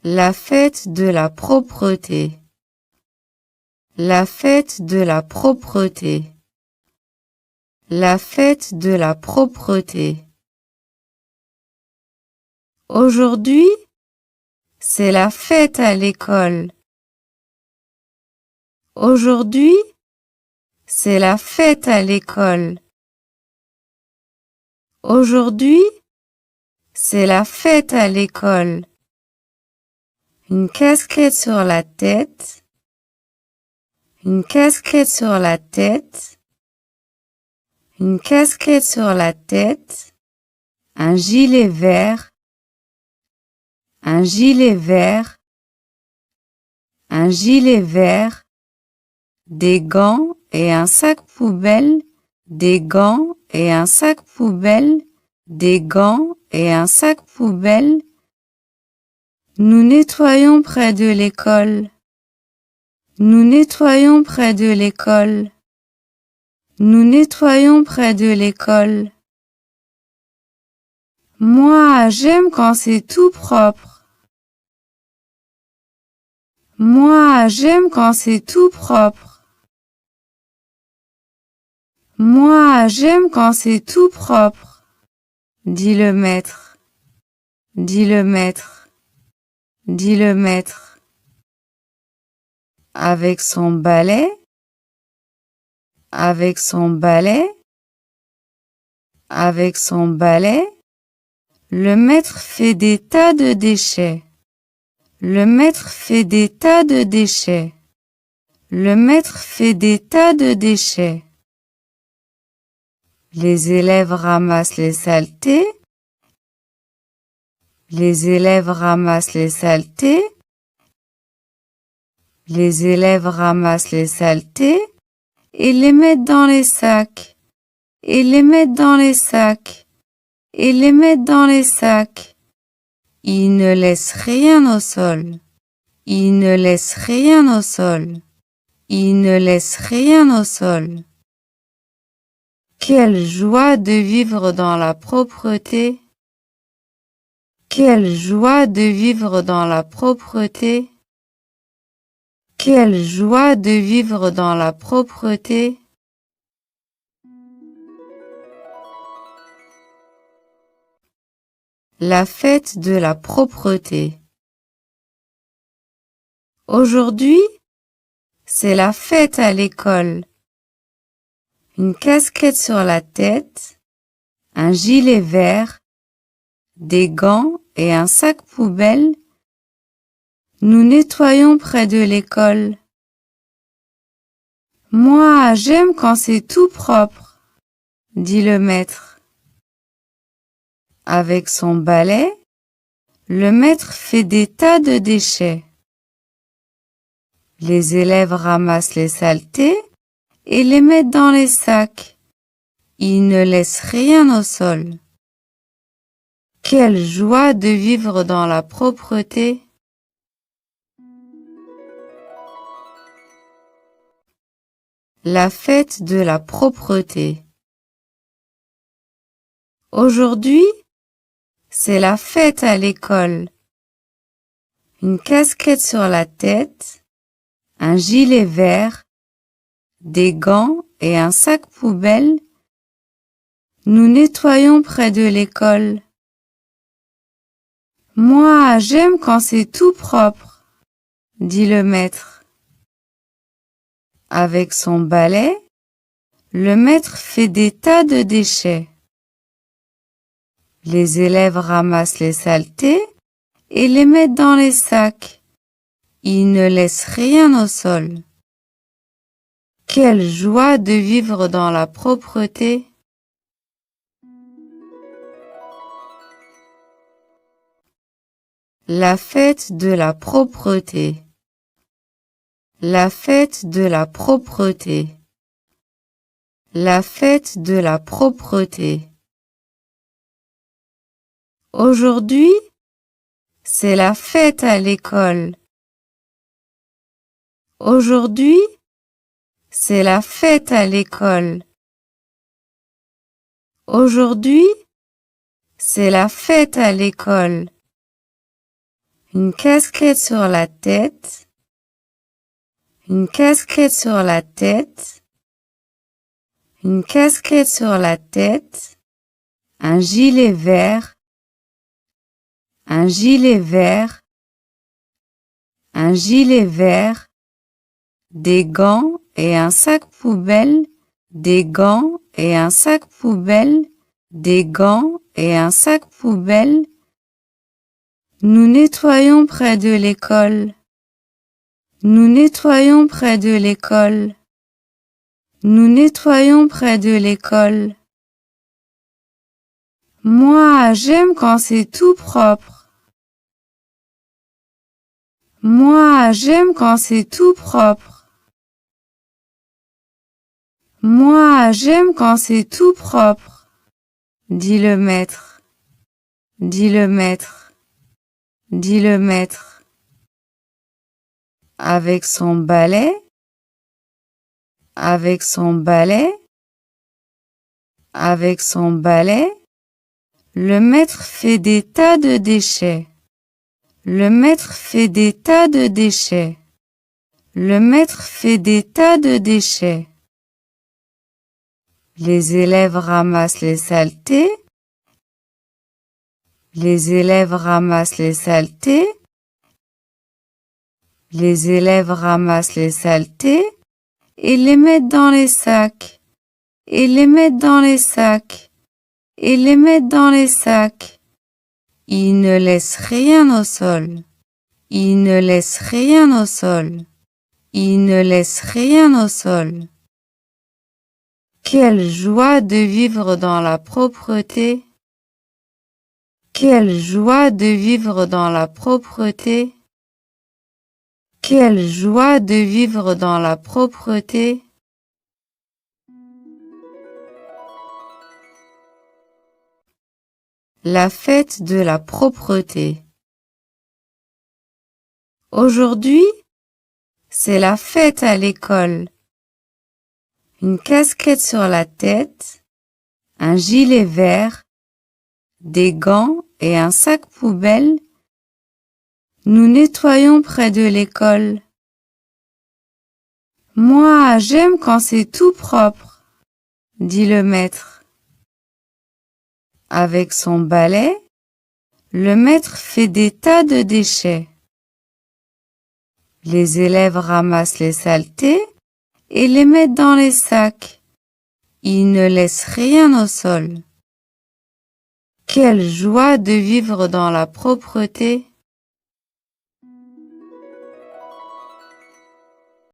La fête de la propreté. La fête de la propreté. La fête de la propreté. Aujourd'hui, c'est la fête à l'école. Aujourd'hui, c'est la fête à l'école. Aujourd'hui, c'est la fête à l'école. Une casquette sur la tête. Une casquette sur la tête. Une casquette sur la tête. Un gilet vert. Un gilet vert. Un gilet vert. Des gants et un sac poubelle. Des gants et un sac poubelle. Des gants et un sac poubelle. Nous nettoyons près de l'école. Nous nettoyons près de l'école. Nous nettoyons près de l'école. Moi, j'aime quand c'est tout propre. Moi, j'aime quand c'est tout propre. Moi, j'aime quand c'est tout propre, dit le maître. Dit le maître. Dit le maître. Avec son balai. Avec son balai. Avec son balai. Le maître fait des tas de déchets. Le maître fait des tas de déchets. Le maître fait des tas de déchets. Les élèves ramassent les saletés. Les élèves ramassent les saletés. Les élèves ramassent les saletés et les mettent dans les sacs. Et les mettent dans les sacs. Et les mettent dans les sacs. Ils ne laissent rien au sol. Ils ne laissent rien au sol. Ils ne laissent rien au sol. Quelle joie de vivre dans la propreté! Quelle joie de vivre dans la propreté! Quelle joie de vivre dans la propreté! La fête de la propreté. Aujourd'hui, c'est la fête à l'école. Une casquette sur la tête, un gilet vert, des gants et un sac poubelle. Nous nettoyons près de l'école. Moi, j'aime quand c'est tout propre, dit le maître. Avec son balai, le maître fait des tas de déchets. Les élèves ramassent les saletés et les mettent dans les sacs. Ils ne laissent rien au sol. Quelle joie de vivre dans la propreté! La fête de la propreté. Aujourd'hui, c'est la fête à l'école. Une casquette sur la tête, un gilet vert, des gants et un sac poubelle. Nous nettoyons près de l'école. Moi, j'aime quand c'est tout propre, dit le maître. Avec son balai, le maître fait des tas de déchets. Les élèves ramassent les saletés et les mettent dans les sacs. Ils ne laissent rien au sol. Quelle joie de vivre dans la propreté! La fête de la propreté. La fête de la propreté. La fête de la propreté. Aujourd'hui, c'est la fête à l'école. Aujourd'hui, c'est la fête à l'école. Aujourd'hui, c'est la fête à l'école. Une casquette sur la tête. Une casquette sur la tête. Une casquette sur la tête. Un gilet vert. Un gilet vert. Un gilet vert. Des gants et un sac poubelle. Des gants et un sac poubelle. Des gants et un sac poubelle. Nous nettoyons près de l'école. Nous nettoyons près de l'école. Nous nettoyons près de l'école. Moi, j'aime quand c'est tout propre. Moi, j'aime quand c'est tout propre. Moi, j'aime quand c'est tout propre, dit le maître. Dit le maître. Dit le maître. Avec son balai. Avec son balai. Avec son balai. Le maître fait des tas de déchets. Le maître fait des tas de déchets. Le maître fait des tas de déchets. Les élèves ramassent les saletés. Les élèves ramassent les saletés. Les élèves ramassent les saletés et les mettent dans les sacs. Et les mettent dans les sacs. Et les mettent dans les sacs. Ils ne laissent rien au sol. Ils ne laissent rien au sol. Ils ne laissent rien au sol. Quelle joie de vivre dans la propreté. Quelle joie de vivre dans la propreté. Quelle joie de vivre dans la propreté. La fête de la propreté. Aujourd'hui, c'est la fête à l'école. Une casquette sur la tête, un gilet vert, des gants et un sac poubelle. Nous nettoyons près de l'école. Moi, j'aime quand c'est tout propre, dit le maître. Avec son balai, le maître fait des tas de déchets. Les élèves ramassent les saletés et les mettent dans les sacs. Ils ne laissent rien au sol. Quelle joie de vivre dans la propreté.